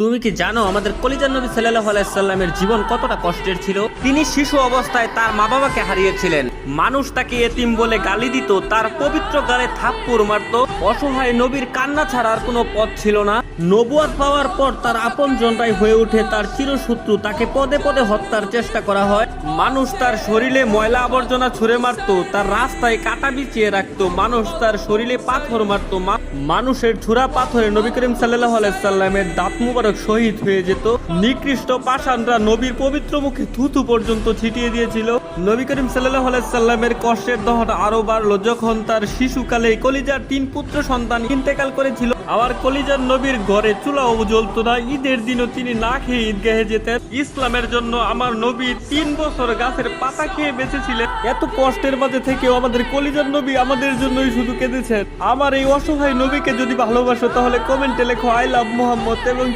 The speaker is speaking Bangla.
তুমি কি জানো আমাদের কলিজার নবী সাল্লাল্লাহু আলাইহি সাল্লামের জীবন কতটা কষ্টের ছিল? তিনি শিশু অবস্থায় তার মা বাবাকে হারিয়েছিলেন। মানুষ তাকে এতিম বলে গালি দিত, তার পবিত্র গালে থাপ্পড় মারত। অসহায় নবীর কান্না ছাড়া আর কোনো পথ ছিল না। নবুয়ত পাওয়ার পর তার আপনজনরাই হয়ে ওঠে তার চিরশত্রু। তাকে পদে পদে হত্যার চেষ্টা করা হয়। মানুষ তার শরীরে ময়লা আবর্জনা ছুঁড়ে মারত, তার রাস্তায় কাটা বিছিয়ে রাখতো। মানুষ তার শরীরে পাথর মারত। মানুষের ছুরা পাথরে নবী করিম সাল্লাল্লাহু আলাইহি সাল্লামের দাঁত মুবারক শহীদ হয়ে যেত। নিকৃষ্ট পাষাণরা নবীর পবিত্র মুখে থুথু পর্যন্ত ছিটিয়ে দিয়েছিল। নবী করিম সাল্লাল্লাহু আলাইহি সাল্লামের কষ্টের দহন আরো বাড়লো যখন তার শিশুকালে কলিজার 3 পুত্র সন্তান ইন্তেকাল করেছিল। আবার কলিজার নবীর ঘরে চুলাও জ্বলতো না। ঈদের দিনও তিনি না খেয়ে ঈদগাহে যেতেন। ইসলামের জন্য আমার নবী 3 বছর গাছের পাতা খেয়ে বেঁচেছিলেন। এত কষ্টের মাঝে থেকেও আমাদের কলিজার নবী আমাদের জন্যই শুধু কেঁদেছেন। আমার এই অসহায় নবীকে যদি ভালোবাসো তাহলে কমেন্টে লেখো আই লাভ মুহাম্মদ এবং